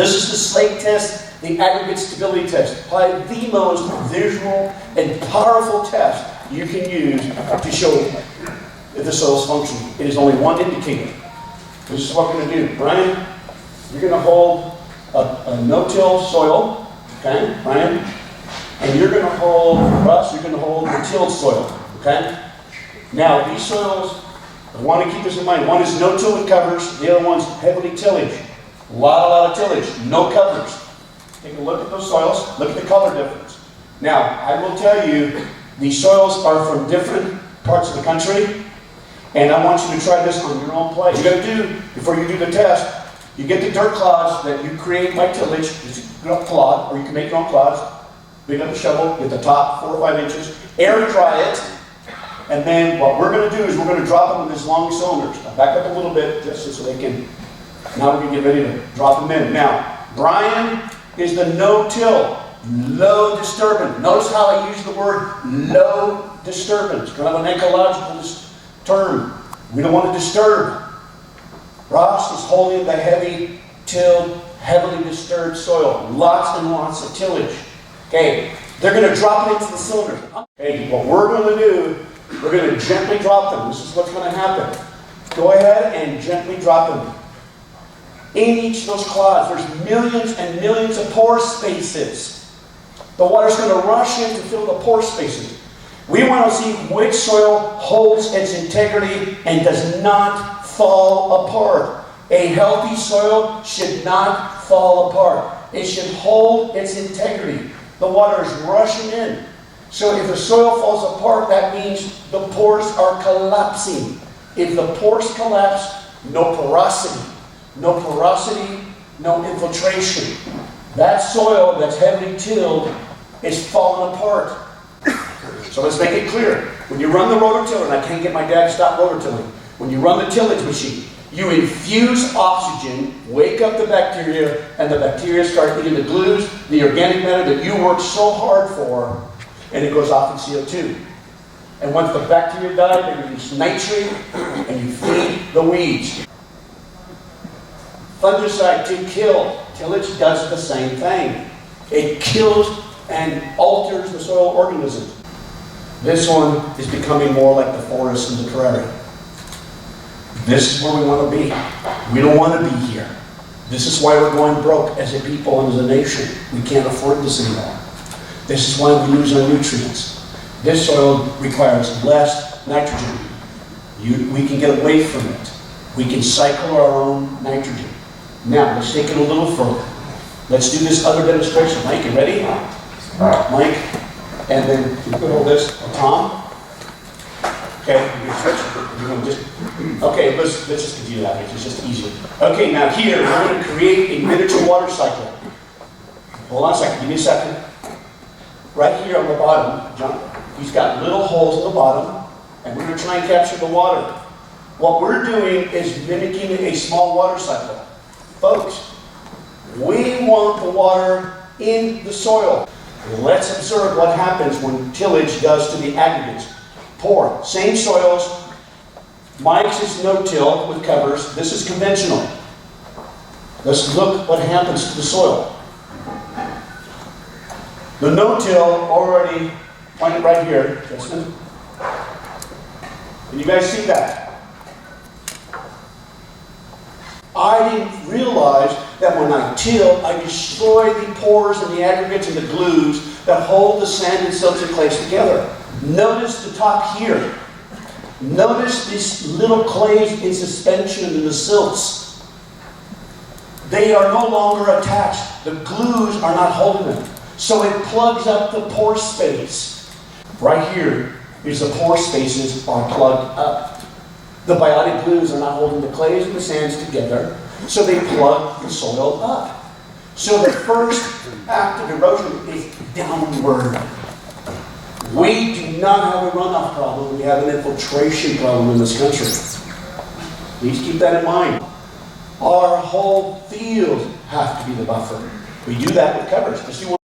This is the slate test, the aggregate stability test. Probably the most visual and powerful test you can use to show if the soil is functioning. It is only one indicator. This is what we're going to do. Brian, you're going to hold a no-till soil, okay, Brian? And you're going to hold, Russ, you're going to hold the tilled soil, okay? Now, these soils, I want to keep this in mind. One is no-till with covers, the other one's heavily tillage. A lot of tillage, no covers. Take a look at those soils, look at the color difference. Now, I will tell you, these soils are from different parts of the country, and I want you to try this on your own place. What you got to do, before you do the test, you get the dirt clods that you create by tillage, just a clod, or you can make your own clods, big up a shovel, get the top 4 or 5 inches, air dry it, and then what we're going to do is we're going to drop them in these long cylinders. I'll back up a little bit just so they can, now we're going to get ready to drop them in. Now, Brian is the no-till, low disturbance. Notice how I use the word low disturbance, kind of an ecological term. We don't want to disturb. Ross is holding the heavy tilled, heavily disturbed soil. Lots and lots of tillage. Okay, they're going to drop it into the cylinders. Okay, what we're going to do, we're going to gently drop them. This is what's going to happen. Go ahead and gently drop them. In each of those clods, there's millions and millions of pore spaces. The water's going to rush in to fill the pore spaces. We want to see which soil holds its integrity and does not fall apart. A healthy soil should not fall apart. It should hold its integrity. The water is rushing in. So if the soil falls apart, that means the pores are collapsing. If the pores collapse, no porosity. No porosity, no infiltration. That soil that's heavily tilled is falling apart. So let's make it clear. When you run the rototiller, and I can't get my dad to stop rototilling, when you run the tillage machine, you infuse oxygen, wake up the bacteria, and the bacteria start eating the glues, the organic matter that you worked so hard for, and it goes off in CO2. And once the bacteria die, they release nitrate, and you feed the weeds. Fungicide to kill. Tillage does the same thing. It kills and alters the soil organisms. This one is becoming more like the forest and the prairie. This is where we want to be. We don't want to be here. This is why we're going broke as a people and as a nation. We can't afford this anymore. This is why we lose our nutrients. This soil requires less nitrogen. We can get away from it. We can cycle our own nitrogen. Now, let's take it a little further. Let's do this other demonstration. Mike, you ready? Mike, and then you put all this. Tom? Okay, okay, let's just continue that way. It's just easier. Okay, now here, we're going to create a miniature water cycle. Hold on a second, give me a second. Right here on the bottom, John, he's got little holes in the bottom, and we're going to try and capture the water. What we're doing is mimicking a small water cycle. Folks, we want the water in the soil. Let's observe what happens when tillage does to the aggregates. Pour, same soils. Mike's is no-till with covers. This is conventional. Let's look what happens to the soil. The no-till already pointed right here, Justin. Can you guys see that? I didn't realize that when I till, I destroy the pores and the aggregates and the glues that hold the sand and silts and clays together. Notice the top here. Notice these little clays in suspension in the silts. They are no longer attached. The glues are not holding them. So it plugs up the pore space. Right here is the pore spaces are plugged up. The biotic glues are not holding the clays and the sands together, so they plug the soil up. So the first act of erosion is downward. We do not have a runoff problem, we have an infiltration problem in this country. Please keep that in mind. Our whole field have to be the buffer. We do that with covers.